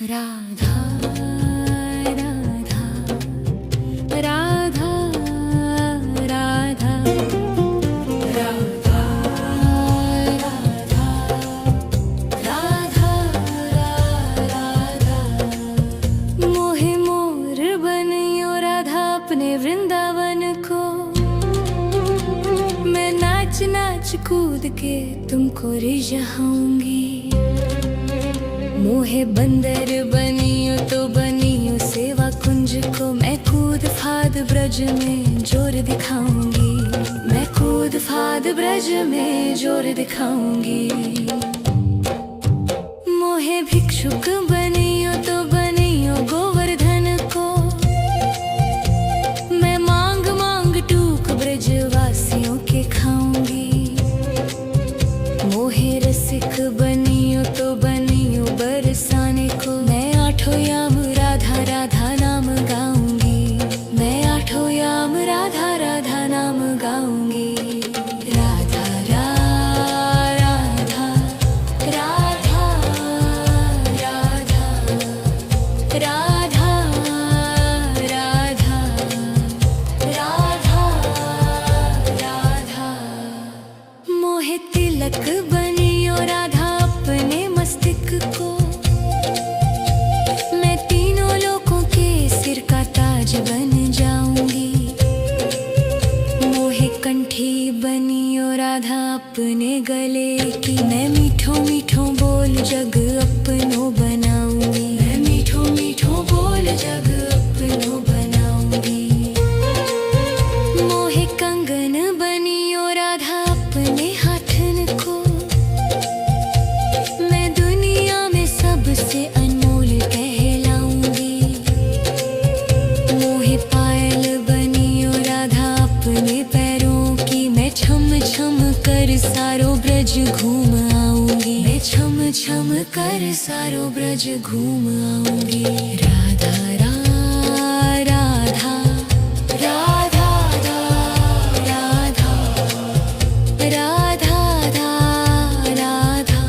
राधा राधा राधा राधा राधा राधा राधा मोहे मोर बनियो राधा अपने वृंदावन को। मैं नाच नाच कूद के तुमको रिझाऊंगी। मोहे बंदर बनियो तो बनियो सेवा कुंज को। मैं कूद फाद ब्रज में जोर दिखाऊंगी। मैं कूद फाद ब्रज में जोर दिखाऊंगी। मोहे भिक्षुक बनियो तो बनियो गोवर्धन को। मैं मांग मांग टूक ब्रजवासियों के खाऊंगी। मोहे रसिक बनियो तो बनियो बरसाने को। मैं आठों याम राधा राधा नाम गाऊंगी। मैं आठों याम राधा राधा नाम गाऊंगी। राधा राधा राधा राधा राधा राधा राधा राधा मोहे तिलक बनियो राधा अपने मस्तिष्क को। मैं तीनों लोगों के सिर का ताज बन जाऊंगी। मोहे कंठी बनियो राधा अपने गले की। मैं मीठो मीठो बोल जग अपनो बनाऊंगी। मैं मीठो मीठो बोल जग अपनो बनाऊंगी। मोहे कंगन बनियो राधा अपने हाथन को। मैं दुनिया में सबसे अनमोल कहलाऊंगी। मोहे पायल बनियो राधा अपने पैरों की। मैं छम छम कर सारो ब्रज घूम आऊंगी। मैं छम छम कर सारो ब्रज घूम आऊंगी। राधा राधा राधा राधा राधा राधा राधा राधा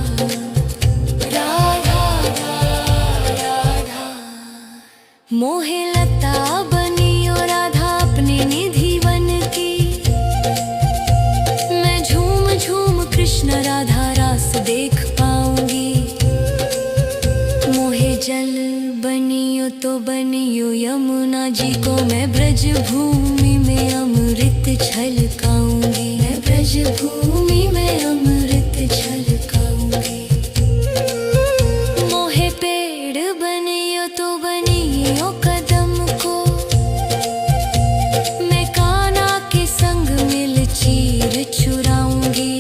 मोहे लता बनियो राधा अपने निधि वन की। मैं झूम झूम कृष्ण राधा रास देख पाऊंगी। मोहे जल बनियो तो बनियो यमुना जी को। मैं ब्रज भूमि में अमृत छलकाऊंगी। मैं ब्रज भूमि में अमृत छलकाऊंगी। मोहे पेड़ बनियो तो बनियो कदम को। मैं कान्हा के संग मिल चीर चुराऊंगी।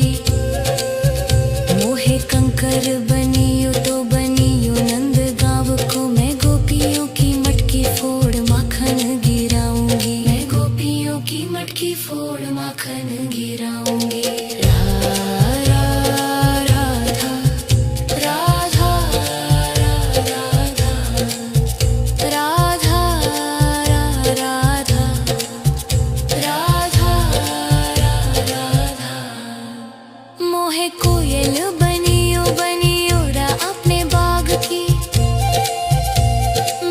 मोहे कंकर बनियो तो बनियो नंद गाँव को। मैं गोपियों की मटकी फोड़ माखन गिराऊंगी। मैं गोपियों की मटकी फोड़ माखन गिराऊंगी। राधा राधा राधा राधा राधा राधा राधा मोहे कोयल बनियो बनियो रा अपने बाग की।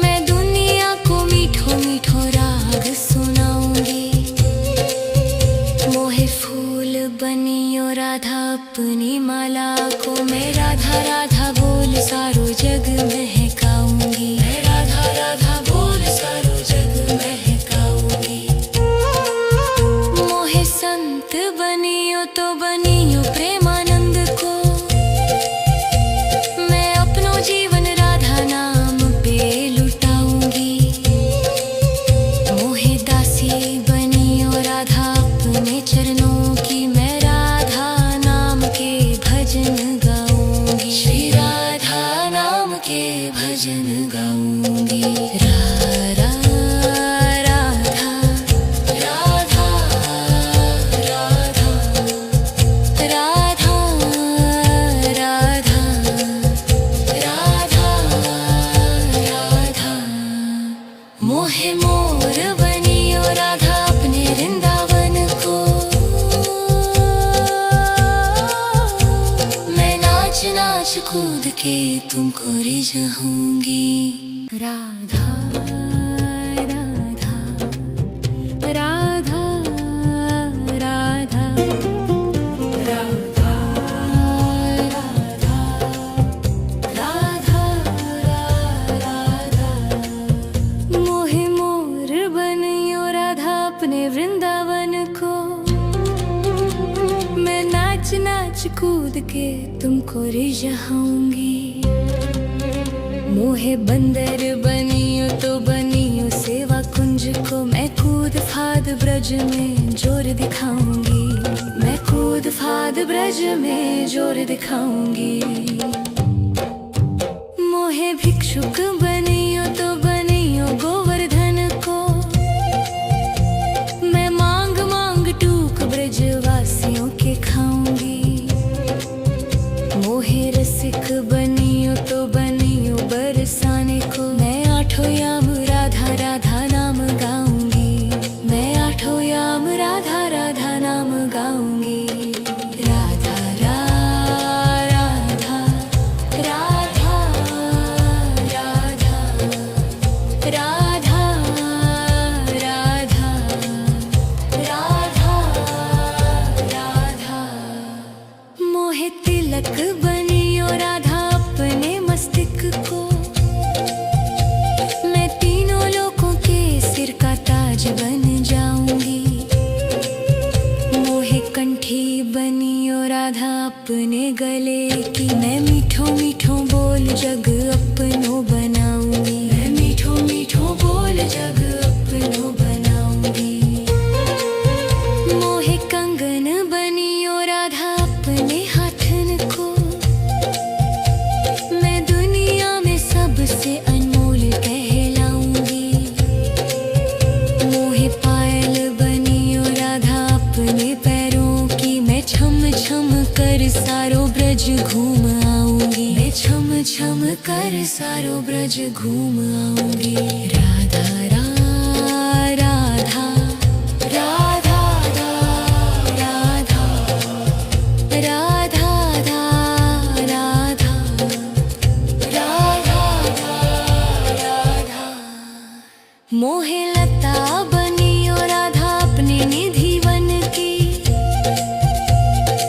मैं दुनिया को मीठो मीठो राग सुनाऊंगी। मोहे फूल बनियो राधा अपनी माला को। मैं राधा राधा बोल सारो जग महकाऊंगी। मैं राधा राधा बोल सारो जग महकाऊंगी। मोहे संत बनियो तो बनियो प्रेमानंद को। मैं अपनो जीवन राधा नाम पे लुटाऊंगी। मोहे दासी बनियो राधा अपने चरणों की। मैं राधा नाम के भजन गाऊंगी। श्री राधा नाम के भजन गाऊंगी। राधा राधा राधा राधा राधा राधा राधा मोहे मोर बनियो राधा अपने वृंदावन को। मैं नाच नाच कूद के तुमको रिझाऊंगी। राधा राधा राधा राधा राधा राधा राधा मोहे मोर बनियो राधा अपने वृंदावन को। मैं नाच नाच कूद के तुमको रिझाऊंगी। मोहे बंदर बनियो तो बनियो सेवा कुंज को। मैं कूद फाद ब्रज में जोर दिखाऊंगी। मैं कूद फाद ब्रज में जोर दिखाऊंगी। मोहे भिक्षुक बनियो तो बनियो गोवर्धन को। मैं मांग मांग टूक ब्रजवासियों के खाऊंगी। मोहे रसिक बनियो तो बनियो बरसाने को। मैं आठों याम राधा राधा नाम गाऊंगी। मैं आठों याम राधा राधा नाम गाऊंगी। राधा राधा राधा राधा राधा राधा राधा राधा मोहे तिलक बनियो राधा अपने मस्तिष्क को। मैं तीनों लोगों के सिर का ताज बन जाऊंगी। मोहे कंठी बनियो राधा अपने गले की। मैं मीठो मीठो बोल जग अपनो बनाऊंगी। मैं मीठो मीठो बोल जग अपनो बनाऊंगी। मोहे कंगन बनियो राधा अपने हाथन को। मैं दुनिया में सबसे अनमोल कहलाऊंगी। मोहे पायल बनियो राधा अपने पैरों की। मैं छम छम कर सारो ब्रज घूम आऊंगी। मैं छम छम कर सारो ब्रज घूम आऊंगी। राधा राधा राधा राधा राधा राधा राधा राधा मोहे लता बनियो राधा अपने निधि वन की।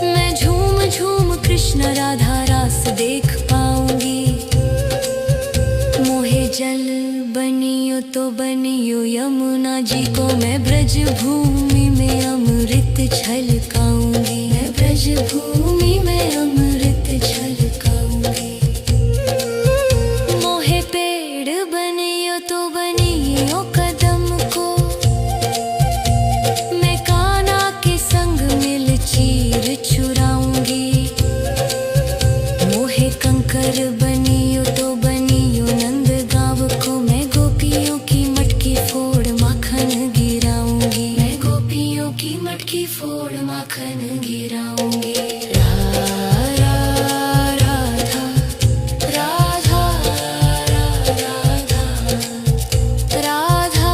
मैं झूम झूम कृष्ण राधा रास देख पाऊंगी। मोहे जल बनियो तो बनियो यमुना जी को। मैं ब्रज भूमि में अमृत छलकाऊंगी। मैं ब्रज भूमि में अमृत छलकाऊंगी। मोहे पेड़ बनियो तो बनियो कदम को। मैं कान्हा के संग मिल चीर चुराऊंगी। मोहे कंकर बनियो तो बनियो नंद गांव को। मैं गोपियों की मटकी फोड़ माखन गिराऊंगी। मैं गोपियों की मटकी फोड़ माखन गिराऊंगी। राधा राधा राधा राधा राधा राधा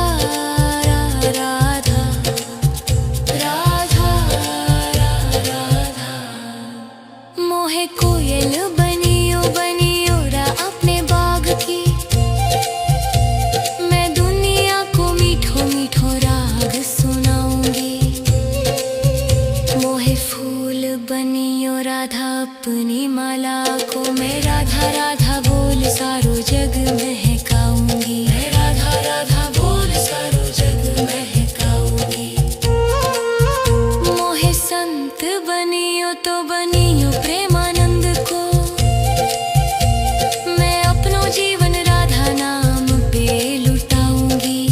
राधा राधा मोहे कोयल बनियो बनियो रा अपने बाग की। मैं दुनिया को मीठो मीठो राग सुनाऊंगी। मोहे फूल बनियो राधा अपनी माला को। मैं राधा राधा बोल सारो जग महकाऊंगी। मैं राधा राधा बोल सारो जग महकाऊंगी। मोहे संत बनियो तो बनियो प्रेमानंद को। मैं अपनो जीवन राधा नाम पे लुटाऊंगी।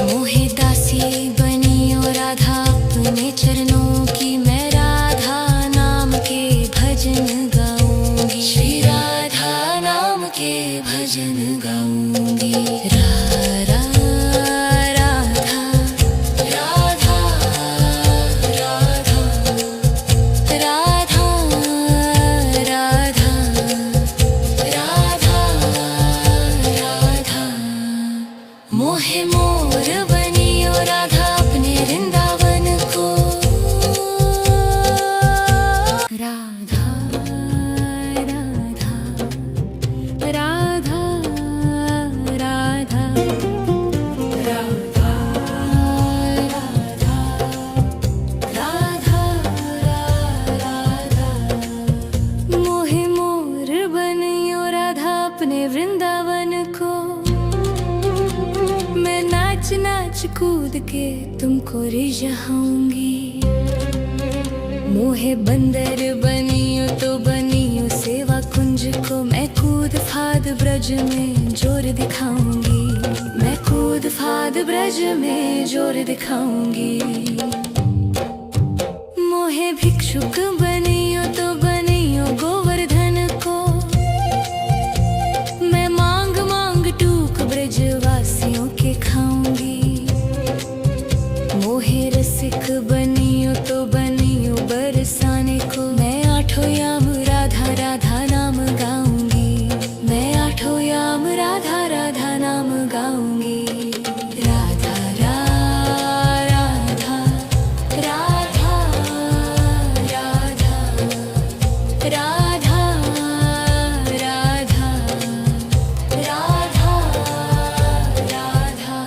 मोहे दासी बनियो राधा अपने चरणों की। मैं राधा नाम के भजन गाऊंगी। श्री राधा नाम के भजन गाऊंगी। राधा राधा राधा राधा राधा राधा राधा राधा मोहे मोर बनियो राधा अपने वृंदावन को। राधा राधा अपने वृंदावन को। मैं नाच नाच कूद के तुमको रिझाऊंगी। मोहे बंदर बनियो तो बनियो सेवा कुंज को। मैं कूद फाद ब्रज में जोर दिखाऊंगी। मैं कूद फाद ब्रज में जोर दिखाऊंगी। मोहे भिक्षुक बनियो तो बनियो गोवर्धन को। मैं मांग मांग टूक ब्रजवासियों के खाऊंगी। मोहे रसिक बनियो तो बनियो बरसाने को। मैं आठों याम राधा राधा नाम गाऊंगी। मैं आठों याम राधा राधा नाम गाऊंगी। राधा राधा राधा राधा राधा राधा राधा राधा।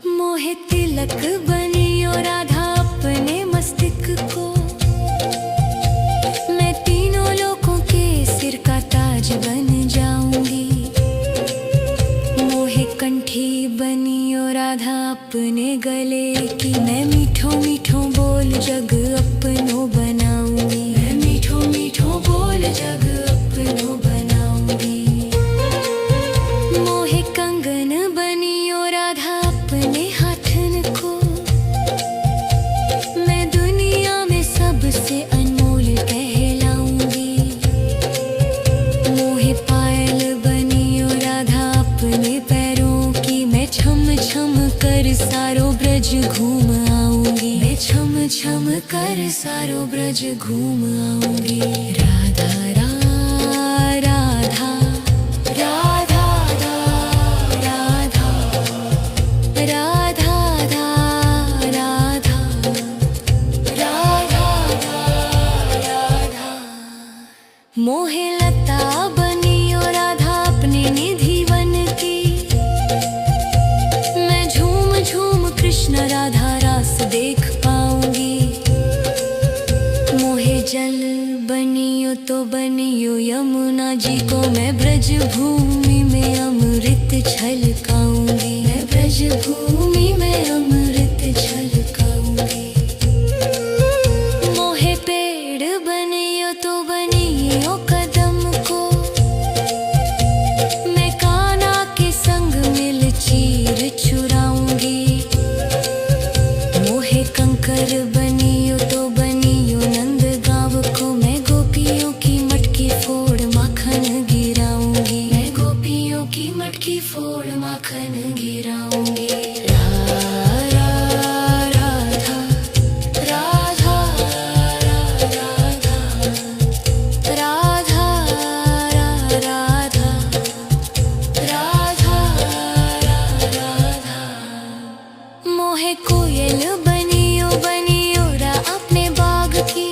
मोहे तिलक बनियो राधा अपने मस्तिष्क को। मैं तीनों लोगों के सिर का ताज बन जाऊंगी। मोहे कंठी बनियो राधा अपने गले की। मैं मीठो मीठो बोल जग अपनो बनाऊंगी। मैं मीठो मीठो बोल जग अपनो बनाऊंगी। मोहे कंगन बनियो राधा अपने हाथन को। मैं दुनिया में सबसे अनमोल कहलाऊंगी। मोहे पायल बनियो राधा अपने पैरों की। मैं छम छम कर सारो ब्रज घूम आऊंगी। मैं छम छम कर सारो ब्रज घूम आऊंगी। राधा राधा राधा राधा राधा राधा राधा राधा। मोहे लता बनियो राधा अपने निधि वन की। मैं झूम झूम कृष्ण राधा रास देख पाऊंगी। मोहे जल बनियो तो बनियो यमुना जी को। मैं ब्रज भूमि में अमृत छलकाऊंगी। मैं ब्रज भूमि में अमृत छलकाऊंगी। मोहे पेड़ बनियो तो बनियो कदम को। मैं कान्हा के संग मिल चीर चुराऊंगी। मोहे कंकर बनियो तो बनियो नंद गाँव को। मैं गोपियों की मटकी फोड़ माखन गिराऊंगी। मैं गोपियों की मटकी फोड़ माखन गिराऊंगी। राधा राधा राधा राधा राधा राधा राधा राधा। मोहे कोयल बनियो बनियो रा अपने बाग की।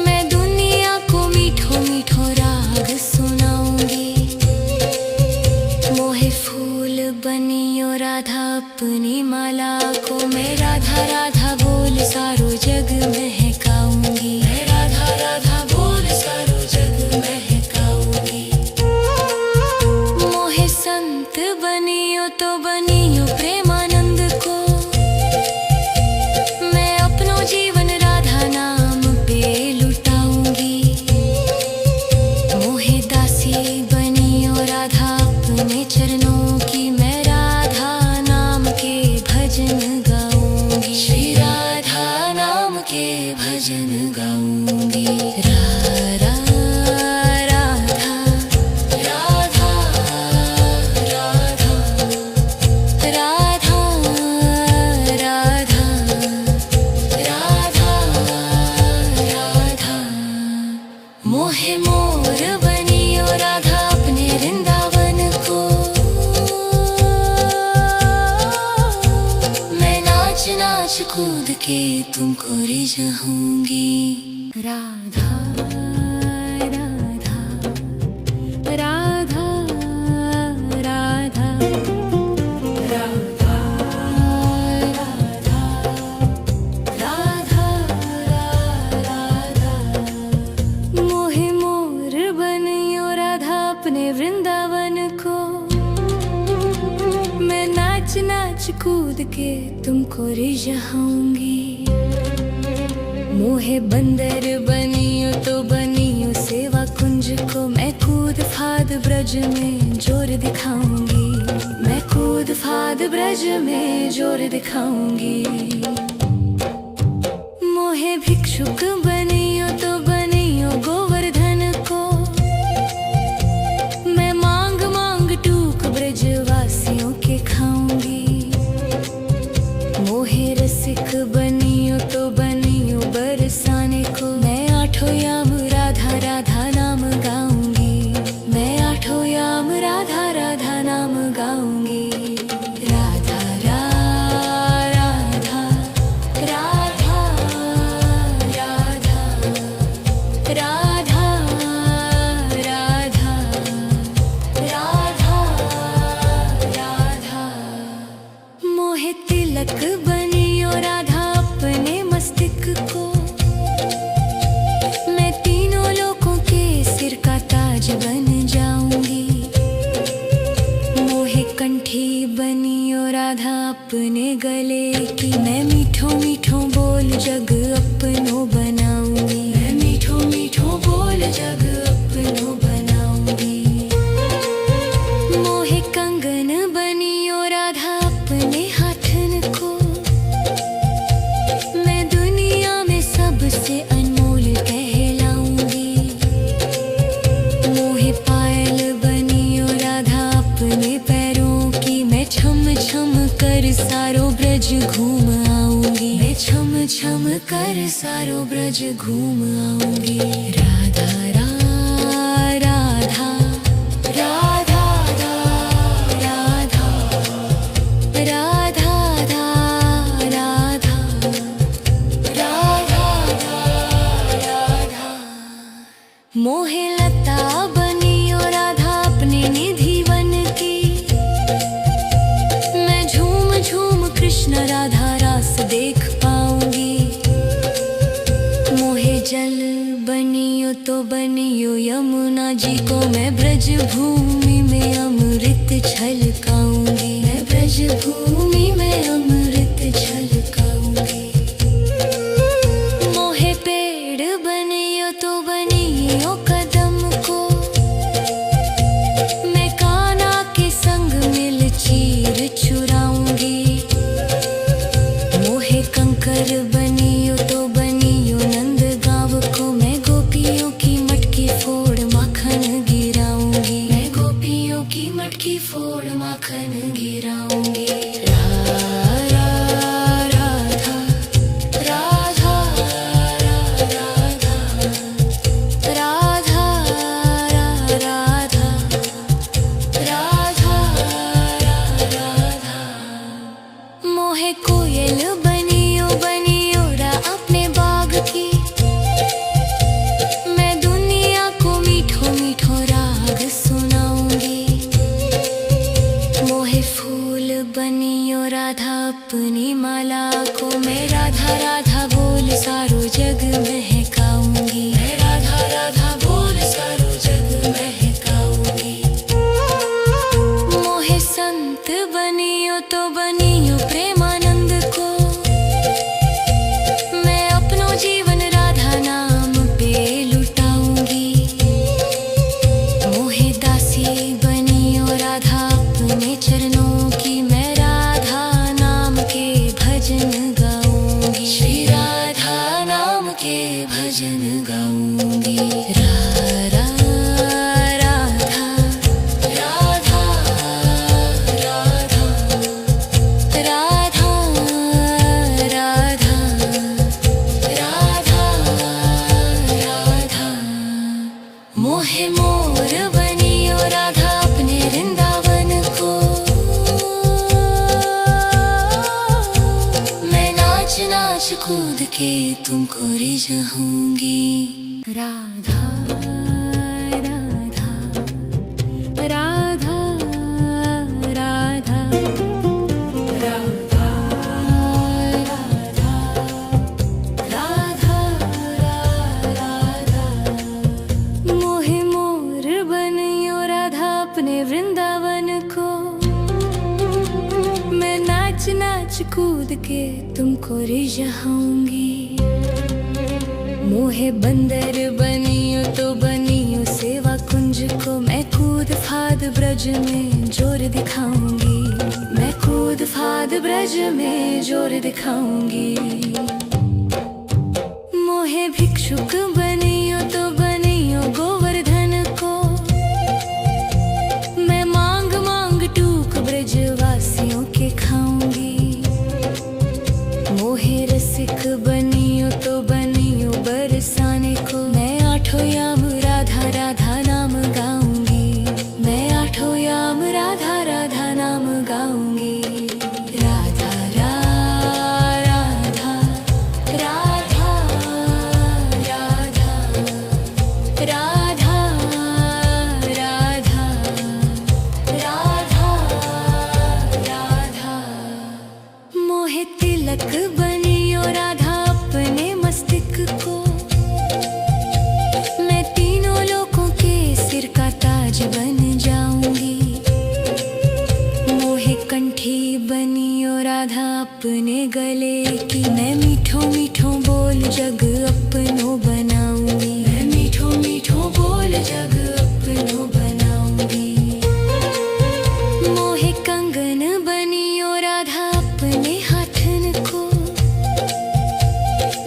मैं दुनिया को मीठो मीठो राग सुनाऊंगी। मोहे फूल बनियो राधा अपनी माला को। मैं राधा राधा बोल सारो जग महकाऊंगी। मैं राधा राधा बोल सारो जग महकाऊंगी। मोहे संत बनियो तो बनियो प्रेमानंद को। मैं अपनो जीवन राधा नाम पे लुटाऊंगी। मोहे दासी बनियो राधा अपने चरणों की। मैं राधा नाम के भजन गाऊंगी। श्री राधा नाम के भजन गाऊंगी। राधा राधा राधा राधा राधा राधा राधा राधा। मोहे मोर बनियो राधा अपने वृंदावन को। मैं नाच नाच कूद के तुमको रिझाऊंगी। राधा राधा राधा राधा राधा राधा राधा राधा। मोहे मोर बनियो अपने वृंदावन को। मैं नाच नाच कूद के तुमको रिझाऊंगी। मोहे बंदर बनियो तो बनियो सेवा कुंज को। मैं कूद फाद ब्रज में जोर दिखाऊंगी। मैं कूद फाद ब्रज में जोर दिखाऊंगी। मोहे भिक्षुक बनियो तो बनियो गोवर्धन को। मैं मांग मांग टूक ब्रजवासियों के खाऊंगी। मोहे रसिक बनियो तो बनियो बरसाने को। मैं आठों याम राधा राधा नाम गाऊंगी। मैं आठों याम राधा राधा नाम गाऊंगी। राधा राधा राधा राधा राधा राधा राधा राधा। मोहे तिलक बनियो राधा अपने मस्तिष्क को। मैं तीनों लोगों के सिर का ताज बन जाऊंगी। मोहे कंठी बनियो राधा अपने गले की। मैं मीठो मीठो बोल जग अपनो बनाऊंगी। मैं मीठो मीठो बोल जग अपनो बनाऊंगी। मोहे कंगन बनियो राधा अपने हाथन को। मैं दुनिया में सबसे अनमोल कहलाऊंगी। मोहे पायल बनियो राधा अपने पैरों की। मैं छम छम कर सारो ब्रज घूम आऊंगी। मैं छम छम कर सारो ब्रज घूम आऊंगी। राधा राधा राधा राधा राधा राधा राधा राधा। मोहे लता बनियो राधा अपने निधि वन की। मैं झूम झूम कृष्ण राधा रास देख पाऊंगी। मोहे जल बनियो तो बनियो यमुना जी को। मैं ब्रज भूमि में अमृत छलकाऊंगी। मैं ब्रज भूमि में अमृत छलकाऊंगी। मोहे पेड़ बनियो तो बनियो कदम को। मैं कान्हा के संग मिल चीर चुराऊंगी। मोहे कंकर बनियो तो बनियो नंद गाँव को। मैं गोपियों की मटकी फोड़ माखन गिराऊंगी। मैं गोपियों की मटकी फोड़ माखन गिराऊंगी। राधा राधा राधा राधा राधा राधा राधा। मोहे कोयल बनियो बनियो रा अपने बाग की। मैं दुनिया को मीठो मीठो राग सुनाऊंगी। मोहे फूल बनियो राधा अपनी माला को। मैं राधा राधा बोल सारो जग महकाऊंगी। मैं राधा राधा बोल सारो जग महकाऊंगी। मोहे संत बनियो तो बनियो प्रेमानंद को। मैं अपनो जीवन राधा नाम पे लुटाऊंगी। मोहे दासी बनियो राधा अपने चरणों की। मैं राधा नाम के भजन गाऊंगी। श्री राधा नाम के भजन गाऊंगी। राधा राधा राधा राधा राधा राधा राधा राधा। मोहे मोर बनियो राधा अपने वृंदावन को। मैं नाच नाच कूद के तुमको रिझाऊंगी। राधा राधा राधा राधा राधा राधा राधा राधा। मोहे मोर बनियो राधा अपने वृंदावन को। मैं नाच नाच कूद के तुमको रिझाऊंगी। मोहे बंदर बनियो तो बनियो सेवा कुंज को। मैं कूद फाद ब्रज में जोर दिखाऊंगी। मैं कूद फाद ब्रज में जोर दिखाऊंगी। मोहे भिक्षुक बनियो तो बनियो गोवर्धन को। मैं मांग मांग टूक ब्रजवासियों के खाऊंगी। मोहे रसिक बनियो तो बनियो बरसाने को। मैं आठों याम राधा राधा नाम गाऊंगी। मैं आठों याम राधा राधा नाम गाऊंगी। राधा राधा राधा राधा राधा राधा राधा राधा। मोहे तिलक बनियो राधा अपने मस्तिष्क को। मैं तीनों लोगों के सिर का ताज बन जाऊंगी। मोहे कंठी बनियो राधा अपने गले की। मैं मीठो मीठो बोल जग अपनो बनाऊंगी। मैं मीठो मीठो बोल जग अपनो बनाऊंगी। मोहे कंगन बनियो राधा अपने हाथन को।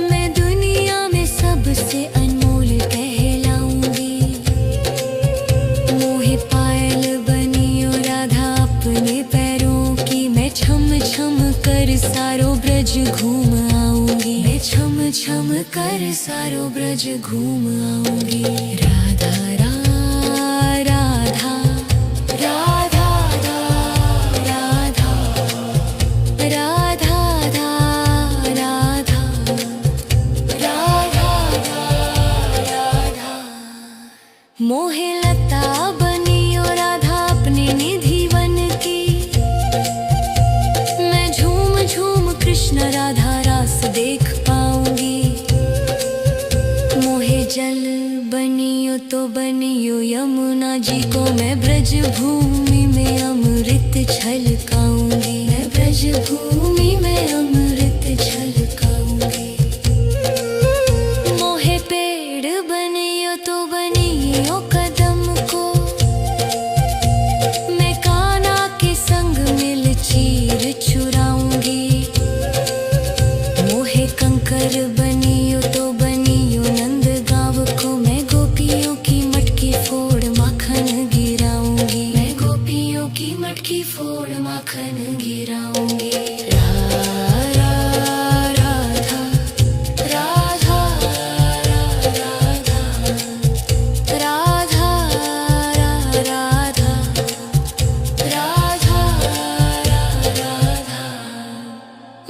मैं दुनिया में सबसे अनमोल कहलाऊंगी। मोहे पायल बनियो राधा अपने पैरों की। मैं छम छम कर सारो ब्रज घूम आऊंगी। मैं छम छम कर सारो ब्रज घूम आऊंगी। राधा राधा राधा राधा राधा राधा राधा राधा राधा। मोहे लता बनियो राधा अपने निधि वन की। मैं झूम झूम कृष्ण राधा रास देख पाऊंगी। मोहे जल बनियो तो बनियो यमुना जी को। मैं ब्रज भूमि में अमृत छलकाऊंगी। मैं ब्रज भूमि में अमृत छलकाऊंगी। मोहे पेड़ बनियो तो बनियो कदम को। मैं कान्हा के संग मिल चीर चुराऊंगी। मोहे कंकर बनियो तो बनियो नंद गाँव को। मैं गोपियों की मटकी फोड़ माखन गिराऊंगी। मैं गोपियों की मटकी फोड़ माखन गिराऊंगी। राधा राधा राधा राधा राधा राधा।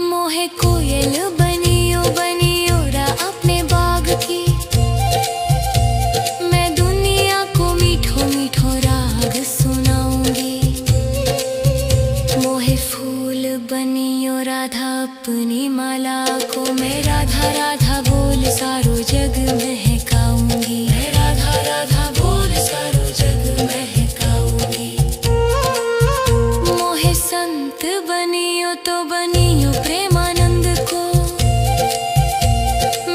मोहे कोयल बनियो बनियो रा अपने बाग की। मैं दुनिया को मीठो मीठो राग सुनाऊंगी। मोहे फूल बनियो राधा अपनी माला को। मैं राधा राधा बोल सारो जग महकाऊंगी। मैं राधा राधा बोल सारो जग महकाऊंगी। मोहे संत बनियो तो बनियो प्रेमानंद को।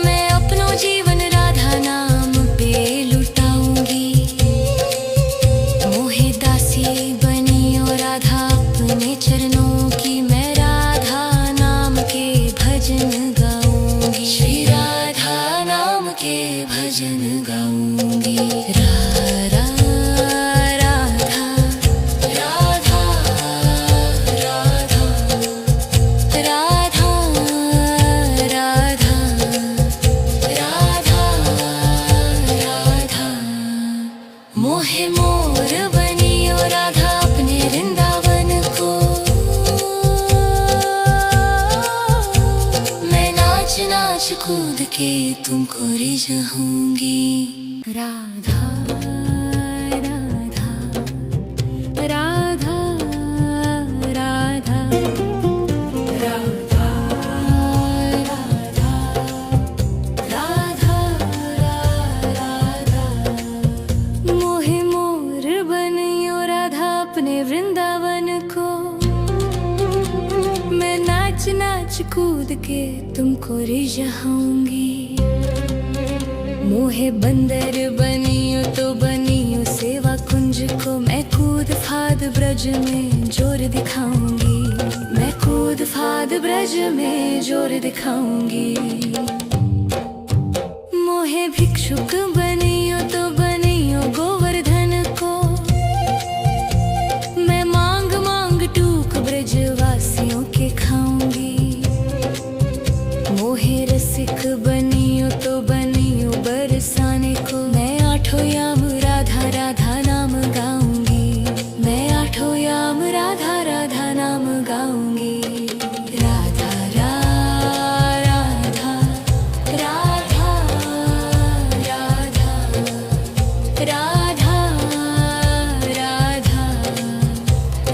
मैं अपनो जीवन राधा नाम पे लुटाऊंगी। मोहे दासी बनियो राधा अपने चरणों की। मैं राधा नाम के भजन गाऊंगी। श्री राधा नाम के भजन गाऊंगी। राधा राधा राधा राधा राधा राधा राधा। मोहे मोर बनियो राधा अपने वृंदावन को। मैं नाच नाच कूद के तुमको रिझाऊंगी। राधा राधा राधा राधा राधा राधा राधा राधा। मोहे मोर बनियो राधा नाच कूद के तुमको रिझाऊंगी। मोहे बंदर बनियो तो बनियो सेवा कुंज को, मैं कूद फाद ब्रज में जोर दिखाऊंगी। मैं कूद फाद ब्रज में जोर दिखाऊंगी। मोहे भिक्षुक बनियो तो बनियो गोवर्धन को, मैं मांग मांग टूक ब्रजवासियों के खाऊंगी। मोहे रसिक बनियो तो बनियो बरसाने को, मैं आठों याम राधा राधा नाम गाऊंगी। मैं आठों याम राधा राधा नाम गाऊंगी। राधा राधा राधा राधा राधा राधा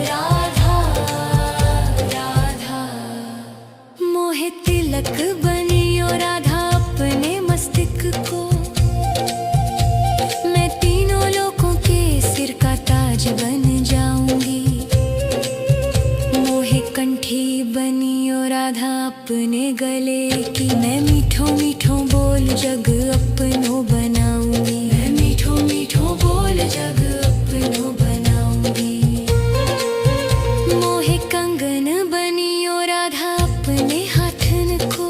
राधा राधा। मोहे तिलक बनियो राधा अपने मस्तक को, मैं तीनों लोगों के सिर का ताज बन जाऊंगी। मोहे कंठी बनियो राधा अपने गले की, मैं मीठो मीठो बोल जग अपनो बनाऊंगी। मैं मीठो मीठो बोल जग अपनो बनाऊंगी। मोहे कंगन बनियो राधा अपने हाथन को,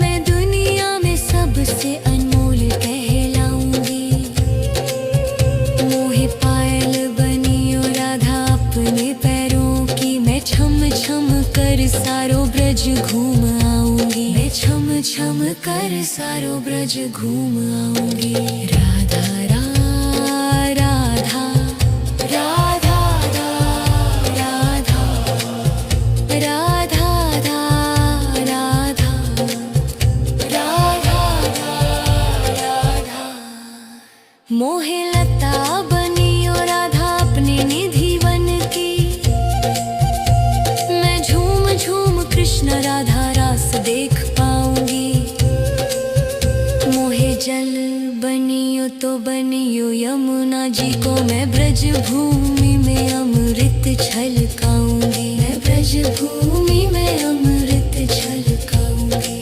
मैं दुनिया में सबसे अनमोल कहलाऊंगी। मोहे पायल बनियो राधा अपने पैरों की, मैं छम छम कर सारो ब्रज घूम आऊंगी। मैं छम छम कर सारो ब्रज घूम आऊंगी। राधा राधा राधा राधा राधा राधा राधा राधा। मोहे लता बनियो राधा अपने निधि वन की, मैं झूम झूम कृष्ण राधा रास देख पाऊंगी। मोहे जल बनियो तो बनियो यमुना जी को, मैं ब्रज भूमि में अमृत छलकाऊंगी। मैं ब्रज भूमि में अमृत छलकाऊंगी।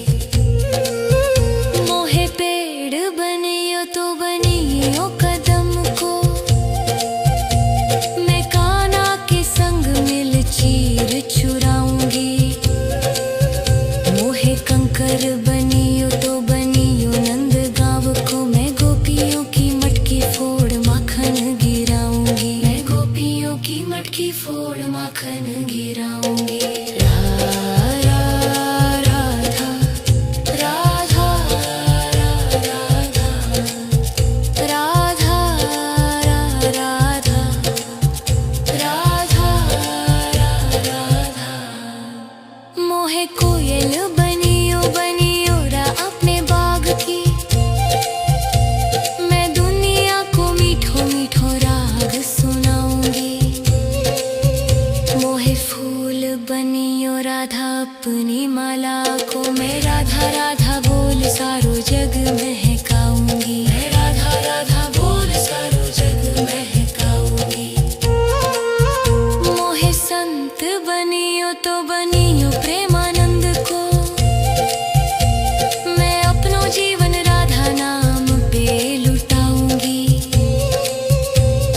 मोहे पेड़ बनियो तो बनियो कदम को, मैं कान्हा के संग मिल चीर चुराऊंगी। मोहे कंकर बनियो तो बनियो नंद गाँव को, मैं गोपियों की मटकी फोड़ माखन गिराऊंगी। मैं गोपियों की मटकी फोड़ माखन गिराऊंगी। राधा राधा राधा राधा राधा राधा। मोहे कोयल बनियो बनियो रा अपने बाग की, मैं दुनिया को मीठो मीठो राग सुनाऊंगी। मोहे फूल बनियो राधा अपनी माला को, मैं राधा राधा बोल सारो जग महकाऊंगी। मैं राधा राधा बोल सारो जग महकाऊंगी। मोहे संत बनियो तो बनियो प्रेमानंद को, मैं अपनो जीवन राधा नाम पे लुटाऊंगी।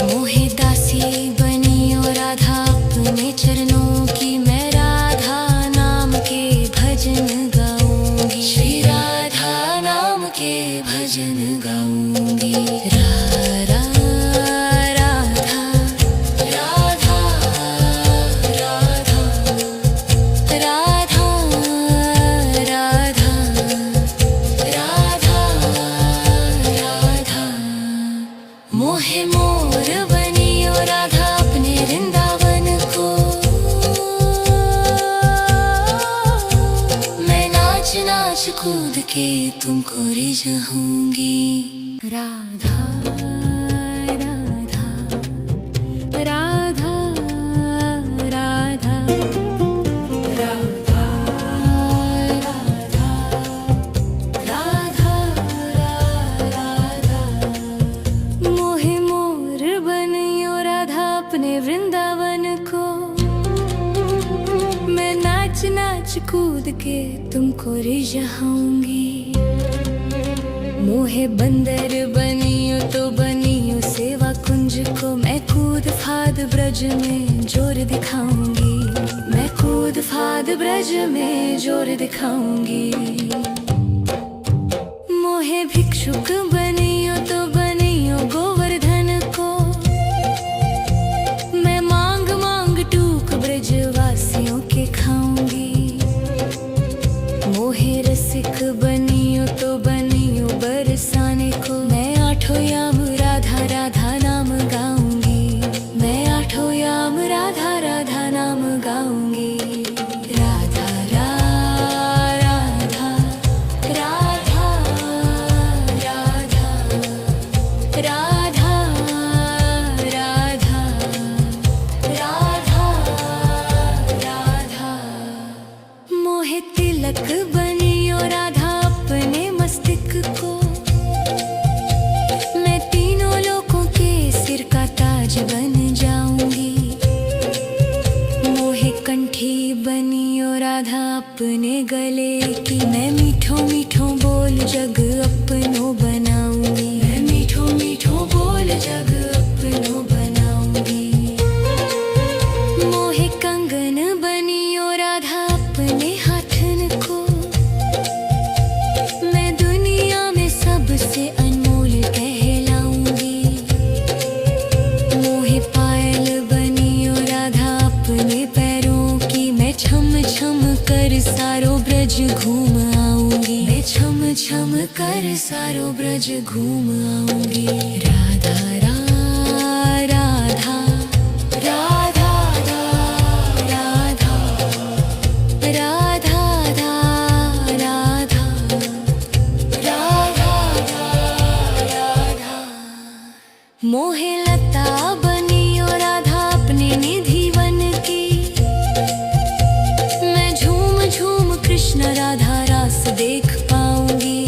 मोहे दासी बनियो राधा अपने चरणों की, मैं राधा नाम के भजन गाऊंगी। श्री राधा नाम के भजन गाऊंगी। राधा राधा राधा राधा राधा राधा राधा। मोहे मोर बनियो राधा अपने वृंदावन को, मैं नाच नाच कूद के तुमको रिझाऊंगी। राधा राधा राधा राधा राधा राधा राधा। मोहे मोर बनियो राधा अपने वृंदावन को, मैं नाच नाच कूद के तुमको रिझाऊंगी। मोहे बंदर बनियो तो बनियो सेवा कुंज को, मैं कूद फाद ब्रज में जोर दिखाऊंगी। मैं कूद फाद ब्रज में जोर दिखाऊंगी। मोहे भिक्षुक बनियो तो बनियो गोवर्धन को, मैं मांग मांग टूक ब्रजवासियों के खाऊंगी। मोहे रसिक बनियो तो बनियो बरसाने को, मैं आठों याम राधा राधा नाम गाऊंगी। मैं आठों याम राधा राधा नाम गाऊंगी। राधा राधा राधा राधा राधा राधा राधा राधा। मोहे तिलक बनियो राधा अपने मस्तक को, मैं तीनों लोगों के सिर का ताज बन जाऊंगी। मोहे कंठी बनियो राधा अपने गले की, मैं मीठो मीठो बोल जग अपनो बनाऊंगी। मैं मीठो मीठो बोल जग अपनो बनाऊंगी। मोहे कंगन बनियो राधा अपने हाथन को, मैं दुनिया में सबसे अनमोल कहलाऊंगी। मोहे पायल बनियो राधा अपने पैरों की, मैं छम छम कर सारो ब्रज घूम आऊंगी। मैं छम छम कर सारो ब्रज घूम आऊंगी। राधा राधा राधा राधा राधा राधा राधा राधा राधा। मोहे लता बनियो राधा अपने निधि वन की, मैं झूम झूम कृष्ण राधा रास देख पाऊंगी।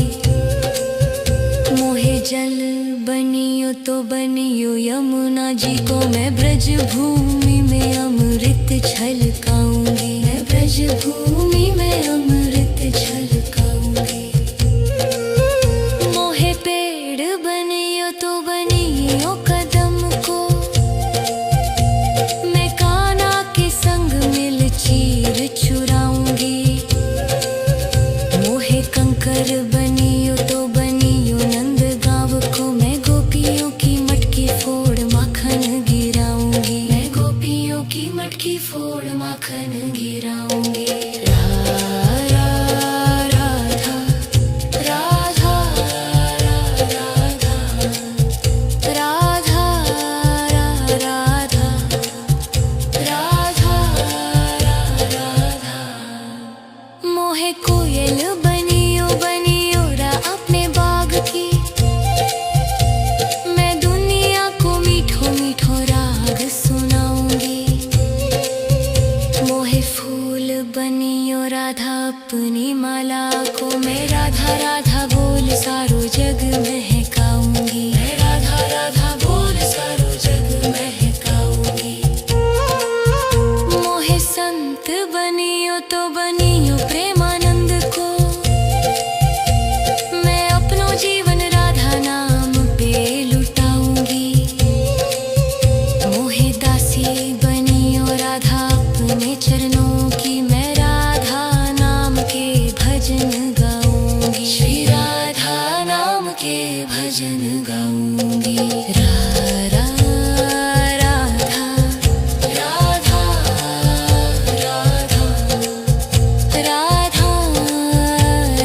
मोहे जल बनियो तो बनियो यमुना जी को, मैं ब्रज भूमि में अमृत छलकाऊंगी। मैं ब्रज भूमि में अमृत छलकाऊंगी। मोहे पेड़ बनियो तो बनियो कदम को, मैं कान्हा के संग मिल चीर चुराऊंगी। मोहे कंकर बनियो तो बनियो नंद गाँव को, मैं गोपियों की मटकी फोड़ माखन गिराऊंगी। मैं गोपियों की मटकी फोड़ माखन गिराऊंगी। राधा राधा राधा राधा राधा राधा राधा राधा। मोहे कोयल बनियो बनियो रा अपने बाग की, मैं दुनिया को मीठो मीठो राग सुनाऊंगी। मोहे फूल बनियो राधा अपनी माला को, मैं राधा राधा बोल सारो जग महकाऊंगी। मैं राधा राधा बोल सारो जग महकाऊंगी। मोहे संत बनियो तो बनियो प्रेमानंद को, मैं अपनो जीवन राधा नाम पे लुटाऊंगी। मोहे दासी बनियो राधा अपने चरणों की, मैं राधा नाम के भजन गाऊंगी। श्री राधा नाम के भजन गाऊंगी। राधा राधा राधा राधा राधा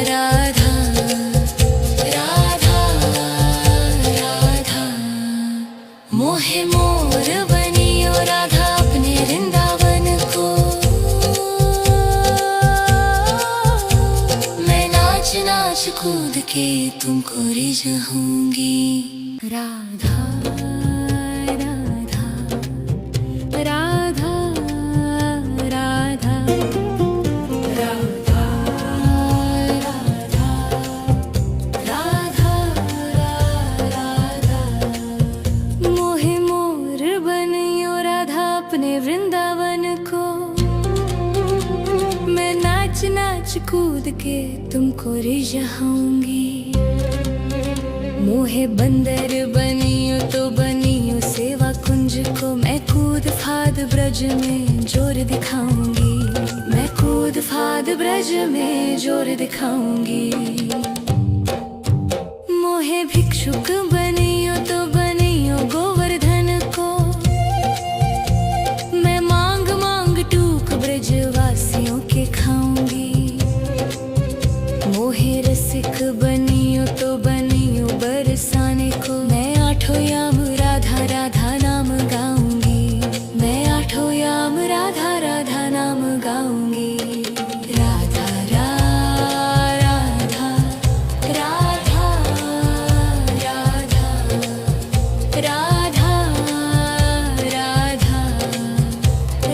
राधा राधा। मोहे मोर बनियो राधा अपने वृंदावन को, मैं नाच नाच कूद के तुमको रिझाऊंगी। राधा राधा राधा राधा राधा राधा राधा। मोहे मोर बनियो राधा अपने वृंदावन को, मैं नाच के तुमको रिझाऊंगी। मोहे बंदर बनियो तो बनियो सेवा कुंज को, मैं कूद फाद ब्रज में जोर दिखाऊंगी। मैं कूद फाद ब्रज में जोर दिखाऊंगी। मोहे भिक्षुक बनियो तो बनियो गोवर्धन को, मैं मांग मांग टूक ब्रजवासियों के खाऊंगी। मोहे रसिक बनियो तो बनियो बरसाने को, मैं आठों याम राधा राधा नाम गाऊंगी। मैं आठों याम राधा राधा नाम गाऊंगी। राधा राधा राधा राधा राधा राधा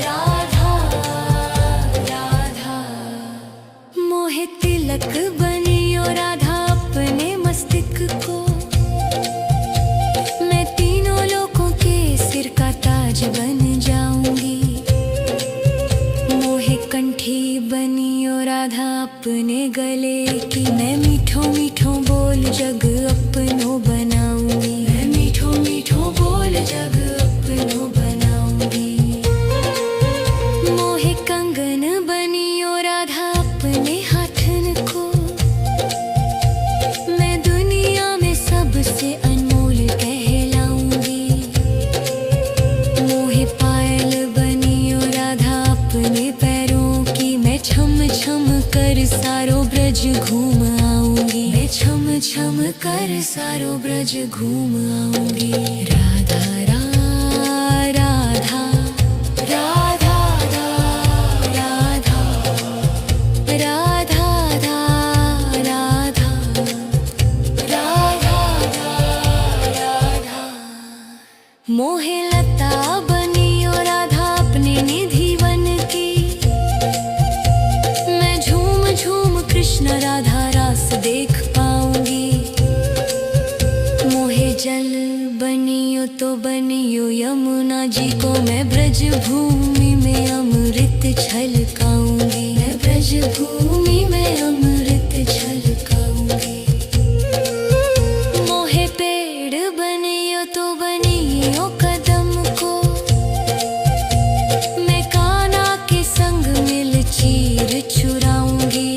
राधा राधा। मोहे तिलक बनियो राधा अपने मस्तिष्क को, मैं तीनों लोगों के सिर का ताज बन जाऊंगी। मोहे कंठी बनियो राधा अपने गले की, मैं मीठों मीठों बोल जग अपनों बनाऊंगी। मैं मीठों मीठों बोल जग अपनों बनाऊंगी। मोहे कंगन बनियो राधा अपने हाथन को, मैं दुनिया में सबसे अनमोल कहलाऊंगी। मोहे पायल बनियो राधा अपने पैरों की, मैं छम छम कर सारो ब्रज घूम आऊंगी। मैं छम छम कर सारो ब्रज घूम आऊंगी। राधा राधा राधा राधा राधा राधा राधा राधा। मोहे लता बनियो राधा अपने निधि वन की, मैं झूम झूम कृष्ण राधा रास देख पाऊंगी। मोहे जल बनियो तो बनियो यमुना जी को, मैं ब्रज भूमि में अमृत छलकाऊंगी। मैं ब्रज भूमि में अमृत छलकाऊंगी। मोहे पेड़ बनियो तो बनियो कदम को, मैं कान्हा के संग मिल चीर चुराऊंगी।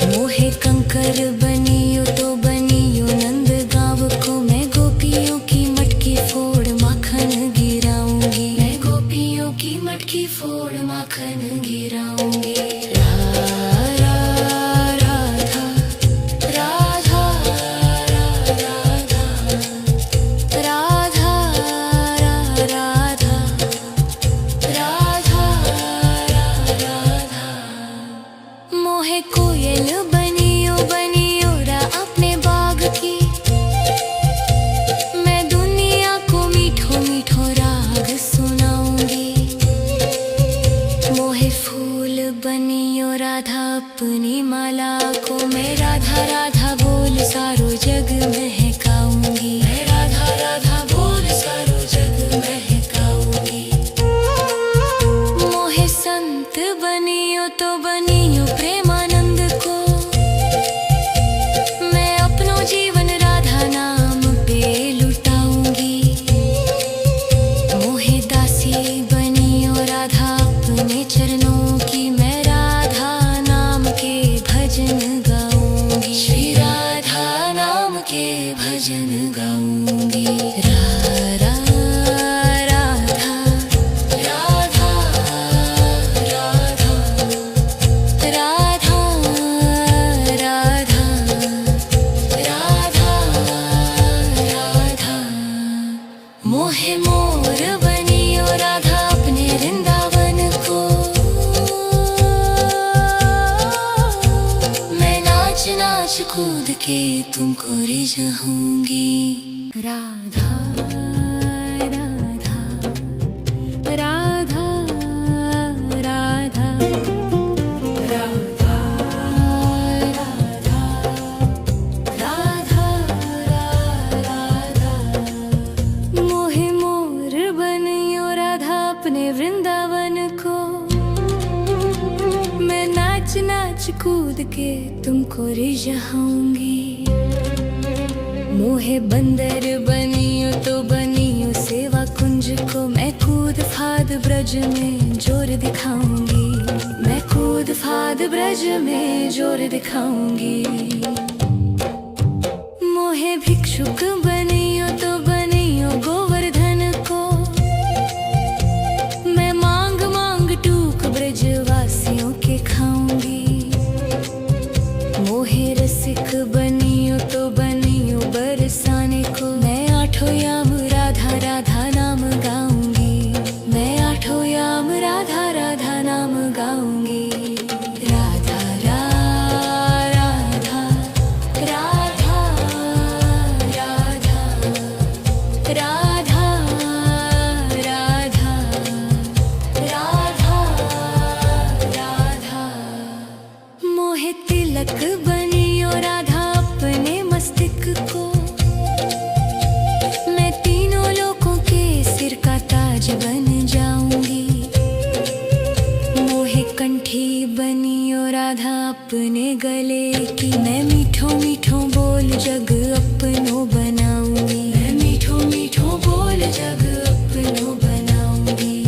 मोहे कंकर बनियो तो बनियो नंद गाँव को, मैं गोपियों की मटकी फोड़ माखन गिराऊंगी। मैं गोपियों की मटकी फोड़ माखन गिराऊंगी। राधा राधा राधा राधा राधा राधा राधा राधा। मोहे कोयल बनियो बनियो रा अपने बाग की, मैं दुनिया को मीठो मीठो राग सुनाऊंगी। मोहे फूल बनियो राधा अपनी माला को, मैं राधा राधा बोल सारो जग महकाऊंगी। मैं राधा राधा बोल सारो जग महकाऊंगी। मोहे संत बनियो तो बनियो प्रेमानंद को, मैं अपनो जीवन राधा नाम पे लुटाऊंगी। मोहे दासी बनियो राधा अपने चरणों की, मैं राधा नाम के भजन गाऊंगी। श्री राधा नाम के भजन गाऊंगी। राधा राधा राधा राधा राधा राधा राधा। मोहे मोर बनियो राधा अपने वृंदावन को, मैं नाच नाच कूद के तुमको रिझाऊंगी। राधा राधा राधा राधा राधा राधा राधा। मोहे मोर बनियो राधा अपने वृंदावन को, मैं नाच नाच कूद के तुमको रिझाऊंगी। मोहे बंदर बनियो तो बनियो सेवा कुंज को, मैं कूद फाद ब्रज में जोर दिखाऊंगी। मैं कूद फाद ब्रज में जोर दिखाऊंगी। मोहे भिक्षुक बनियो तो बनियो गोवर्धन को, मैं मांग मांग टूक ब्रजवासियों के खाऊंगी। मोहे रसिक बनियो तो बनियो बरसाने को, मैं आठों याम राधा राधा नाम गाऊंगी। मैं आठों याम राधा राधा नाम गाऊंगी। राधा राधा राधा राधा राधा राधा राधा राधा। मोहे तिलक बनियो राधा अपने मस्तक को, मैं तीनों लोगों के सिर का ताज बन जाऊंगी। मोहे कंठी बनियो राधा अपने गले की, मैं मीठो मीठो बोल जग अपनो बनाऊंगी। मैं मीठो मीठो बोल जग अपनो बनाऊंगी।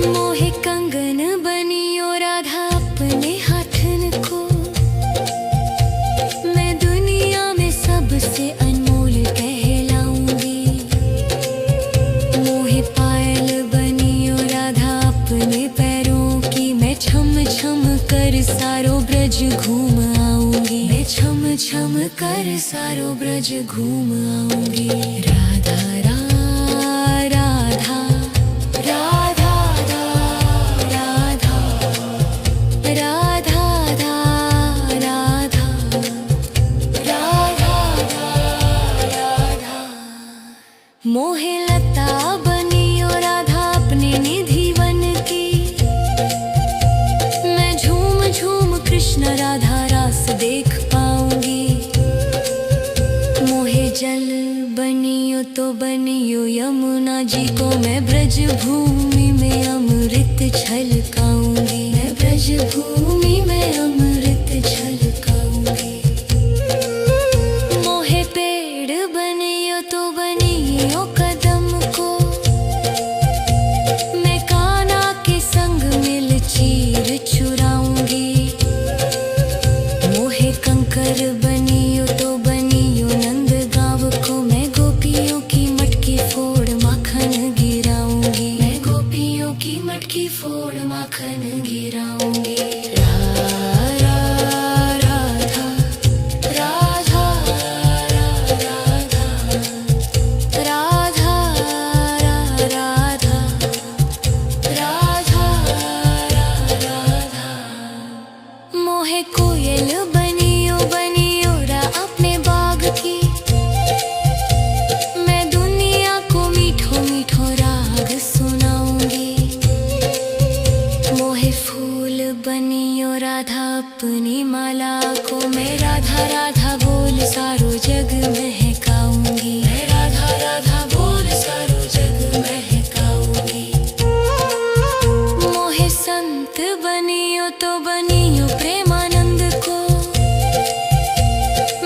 मोहे कंगन बनियो राधा अपने हाथन को, मैं दुनिया में सबसे अनमोल कहलाऊंगी। मोहे पायल बनियो राधा अपने पैरों की, मैं छम छम कर सारो ब्रज घूम आऊंगी। मैं छम छम कर सारो ब्रज घूम आऊंगी। राधा राधा राधा राधा राधा राधा राधा राधा। मोहे लता बनियो राधा अपने निधि वन की, मैं झूम झूम कृष्ण राधा रास देख पाऊंगी। मोहे जल बनियो तो बनियो यमुना जी को, मैं ब्रज भूमि में अमृत छलकाऊंगी। मैं ब्रज भूमि में अमृत छलकाऊंगी। मोहे पेड़ बनियो तो बनियो कदम को, मैं कान्हा के संग मिल चीर चुराऊंगी। मोहे कंकर बनियो तो बनियो नंद गाँव को, मैं गोपियों की मटकी फोड़ माखन गिराऊंगी। मैं गोपियों की मटकी फोड़ माखन गिराऊंगी। राधा राधा राधा राधा राधा राधा राधा राधा। मोहे कोयल बनियो बनियो रा अपने बाग की, मैं दुनिया को मीठो मीठो राग सुनाऊंगी। मोहे फूल बनियो राधा अपनी माला को, मैं राधा राधा बोल सारो जग महकाऊंगी। मैं राधा राधा बोल सारो जग महकाऊंगी। मोहे संत बनियो तो बनियो प्रेमानंद को,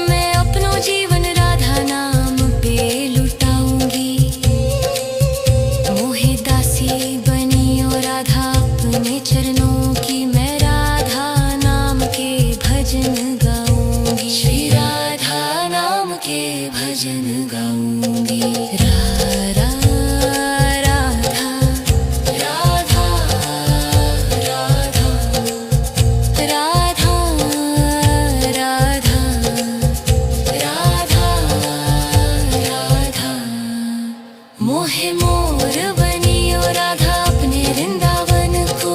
मैं अपनो जीवन राधा नाम पे लुटाऊंगी। मोहे दासी बनियो राधा अपने चरणों की, मैं राधा नाम के भजन गाऊंगी। श्री राधा नाम के भजन गाऊंगी। राधा राधा राधा राधा राधा राधा राधा राधा। मोहे मोर बनियो राधा अपने वृंदावन को,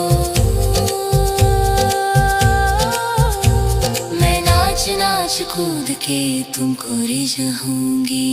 मैं नाच नाच कूद के तुमको रिझाऊंगी।